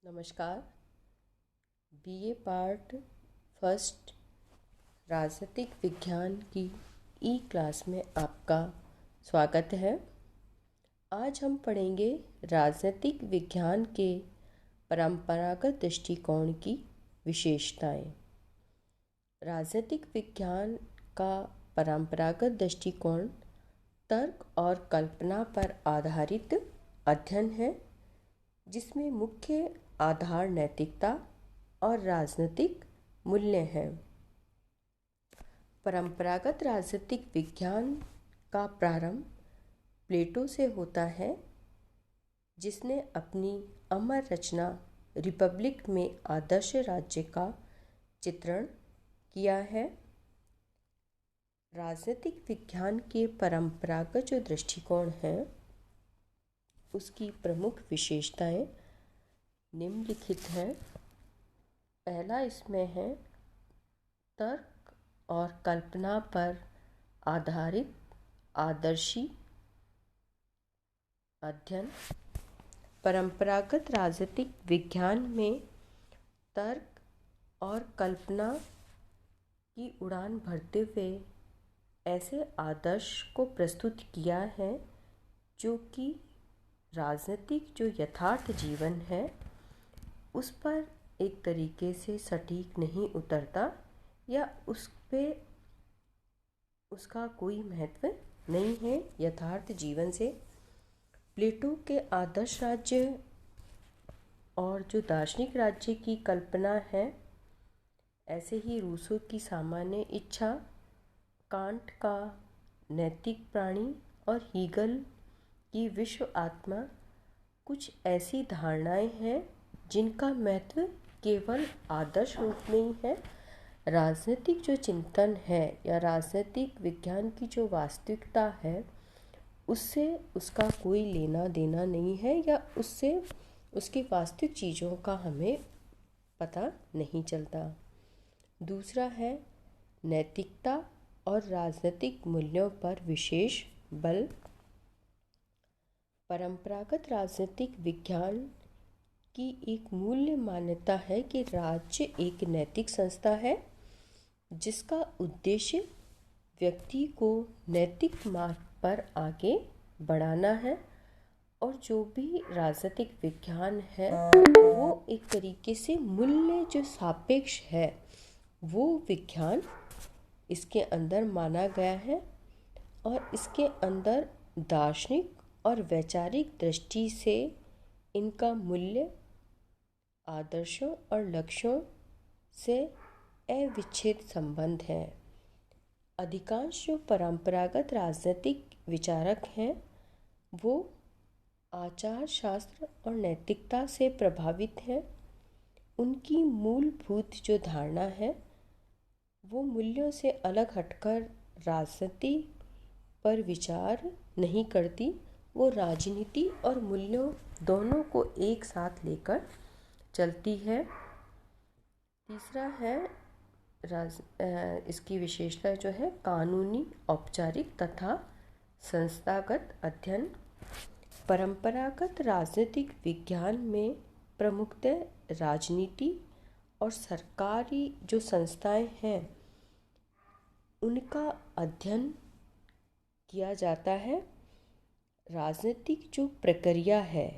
नमस्कार। BA part first राजनीतिक विज्ञान की ई क्लास में आपका स्वागत है। आज हम पढ़ेंगे राजनीतिक विज्ञान के परंपरागत दृष्टिकोण की विशेषताएं। राजनीतिक विज्ञान का परंपरागत दृष्टिकोण तर्क और कल्पना पर आधारित अध्ययन है, जिसमें मुख्य आधार नैतिकता और राजनीतिक मूल्य हैं। परंपरागत राजनीतिक विज्ञान का प्रारंभ प्लेटो से होता है, जिसने अपनी अमर रचना रिपब्लिक में आदर्श राज्य का चित्रण किया है। राजनीतिक विज्ञान के परंपरागत जो दृष्टिकोण हैं, उसकी प्रमुख विशेषताएं निम्नलिखित हैं। पहला इसमें है तर्क और कल्पना पर आधारित आदर्शी अध्ययन। परंपरागत राजनीतिक विज्ञान में तर्क और कल्पना की उड़ान भरते हुए ऐसे आदर्श को प्रस्तुत किया है जो कि राजनीतिक जो यथार्थ जीवन है उस पर एक तरीके से सटीक नहीं उतरता या उस पे उसका कोई महत्व नहीं है यथार्थ जीवन से। प्लेटो के आदर्श राज्य और जो दार्शनिक राज्य की कल्पना है, ऐसे ही रूसो की सामान्य इच्छा, कांट का नैतिक प्राणी और हीगल की विश्व आत्मा कुछ ऐसी धारणाएं हैं जिनका महत्व केवल आदर्श रूप में ही है। राजनीतिक जो चिंतन है या राजनीतिक विज्ञान की जो वास्तविकता है, उससे उसका कोई लेना देना नहीं है या उससे उसकी वास्तविक चीज़ों का हमें पता नहीं चलता। दूसरा है नैतिकता और राजनीतिक मूल्यों पर विशेष बल। परंपरागत राजनीतिक विज्ञान की एक मूल्य मान्यता है कि राज्य एक नैतिक संस्था है जिसका उद्देश्य व्यक्ति को नैतिक मार्ग पर आगे बढ़ाना है, और जो भी राजनीतिक विज्ञान है वो एक तरीके से मूल्य जो सापेक्ष है वो विज्ञान इसके अंदर माना गया है, और इसके अंदर दार्शनिक और वैचारिक दृष्टि से इनका मूल्य आदर्शों और लक्ष्यों से अविच्छेद संबंध है। अधिकांश जो परंपरागत राजनीतिक विचारक हैं वो आचार शास्त्र और नैतिकता से प्रभावित हैं। उनकी मूलभूत जो धारणा है वो मूल्यों से अलग हटकर राजनीति पर विचार नहीं करती, वो राजनीति और मूल्यों दोनों को एक साथ लेकर चलती है। तीसरा है इसकी विशेषता जो है कानूनी, औपचारिक तथा संस्थागत अध्ययन। परंपरागत राजनीतिक विज्ञान में प्रमुखतः राजनीति और सरकारी जो संस्थाएं हैं उनका अध्ययन किया जाता है। राजनीतिक जो प्रक्रिया है,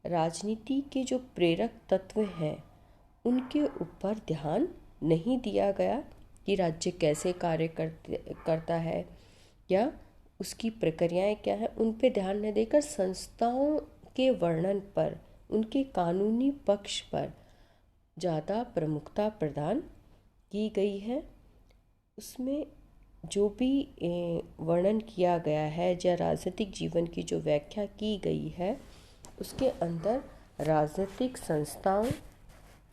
राजनीति के जो प्रेरक तत्व हैं उनके ऊपर ध्यान नहीं दिया गया कि राज्य कैसे कार्य करता है या उसकी प्रक्रियाएं क्या है। उन पे ध्यान न देकर संस्थाओं के वर्णन पर, उनके कानूनी पक्ष पर ज़्यादा प्रमुखता प्रदान की गई है। उसमें जो भी वर्णन किया गया है या राजनीतिक जीवन की जो व्याख्या की गई है उसके अंदर राजनीतिक संस्थाओं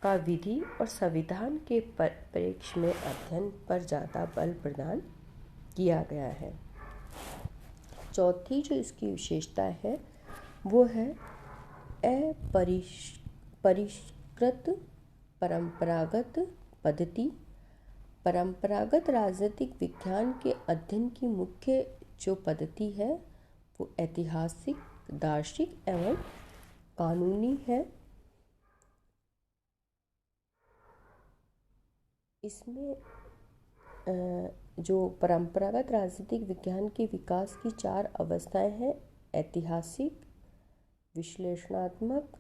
का विधि और संविधान के परिप्रेक्ष्य में अध्ययन पर ज़्यादा बल प्रदान किया गया है। चौथी जो इसकी विशेषता है वो है अपरिष्कृत परंपरागत पद्धति। परंपरागत राजनीतिक विज्ञान के अध्ययन की मुख्य जो पद्धति है वो ऐतिहासिक, दार्शनिक एवं कानूनी है। इसमें जो परंपरागत राजनीतिक विज्ञान के विकास की 4 अवस्थाएं हैं: ऐतिहासिक, विश्लेषणात्मक,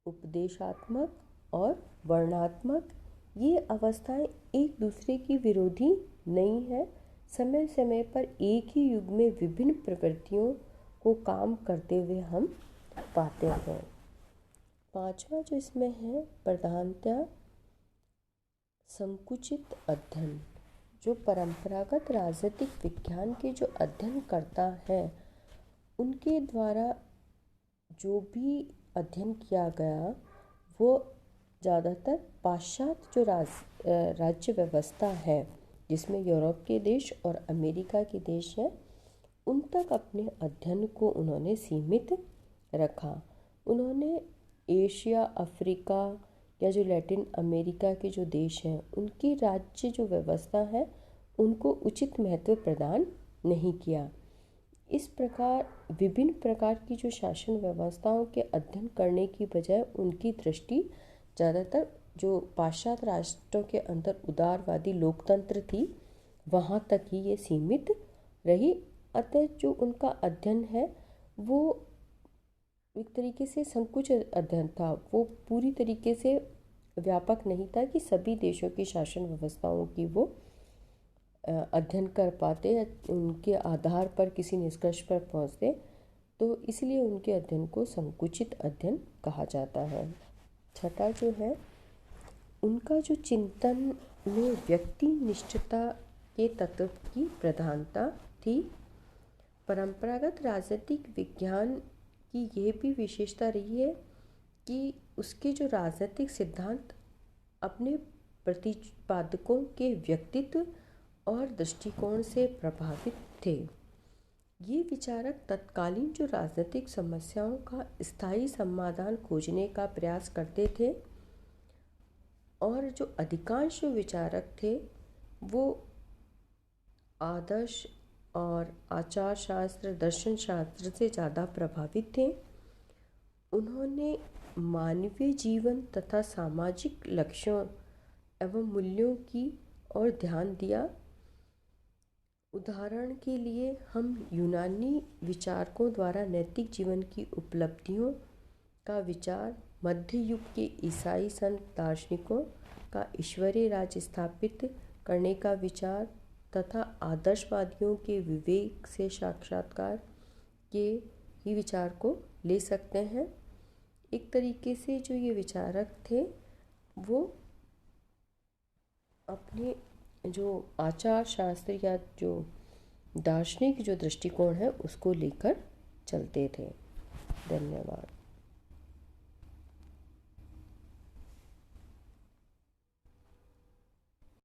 उपदेशात्मक और वर्णनात्मक। ये अवस्थाएं एक दूसरे की विरोधी नहीं है, समय समय पर एक ही युग में विभिन्न प्रवृत्तियों को काम करते हुए हम पाते हैं। 5वां जो इसमें है, प्रधानतः संकुचित अध्ययन। जो परंपरागत राजनीतिक विज्ञान के जो अध्ययन करता है, उनके द्वारा जो भी अध्ययन किया गया वो ज़्यादातर पाश्चात्य जो राज्य व्यवस्था है, जिसमें यूरोप के देश और अमेरिका के देश हैं, उन तक अपने अध्ययन को उन्होंने सीमित रखा। उन्होंने एशिया, अफ्रीका या जो लैटिन अमेरिका के जो देश हैं, उनकी राज्य जो व्यवस्था है उनको उचित महत्व प्रदान नहीं किया। इस प्रकार विभिन्न प्रकार की जो शासन व्यवस्थाओं के अध्ययन करने की बजाय उनकी दृष्टि ज़्यादातर जो पाश्चात्य राष्ट्रों के अंदर उदारवादी लोकतंत्र थी, वहाँ तक ही ये सीमित रही। अतः जो उनका अध्ययन है वो एक तरीके से संकुचित अध्ययन था, वो पूरी तरीके से व्यापक नहीं था कि सभी देशों की शासन व्यवस्थाओं की वो अध्ययन कर पाते या उनके आधार पर किसी निष्कर्ष पर पहुँचते। तो इसलिए उनके अध्ययन को संकुचित अध्ययन कहा जाता है। 6वां जो है, उनका जो चिंतन में व्यक्ति निष्ठता के तत्व की प्रधानता थी। परंपरागत राजनीतिक विज्ञान की ये भी विशेषता रही है कि उसके जो राजनीतिक सिद्धांत अपने प्रतिपादकों के व्यक्तित्व और दृष्टिकोण से प्रभावित थे। ये विचारक तत्कालीन जो राजनीतिक समस्याओं का स्थायी समाधान खोजने का प्रयास करते थे, और जो अधिकांश विचारक थे वो आदर्श और आचार शास्त्र, दर्शन शास्त्र से ज़्यादा प्रभावित थे। उन्होंने मानवीय जीवन तथा सामाजिक लक्ष्यों एवं मूल्यों की ओर ध्यान दिया। उदाहरण के लिए हम यूनानी विचारकों द्वारा नैतिक जीवन की उपलब्धियों का विचार, मध्य युग के ईसाई संत दार्शनिकों का ईश्वरीय राज्य स्थापित करने का विचार तथा आदर्शवादियों के विवेक से साक्षात्कार के ही विचार को ले सकते हैं। एक तरीके से जो ये विचारक थे वो अपने जो आचार शास्त्र या जो दार्शनिक जो दृष्टिकोण है उसको लेकर चलते थे। धन्यवाद।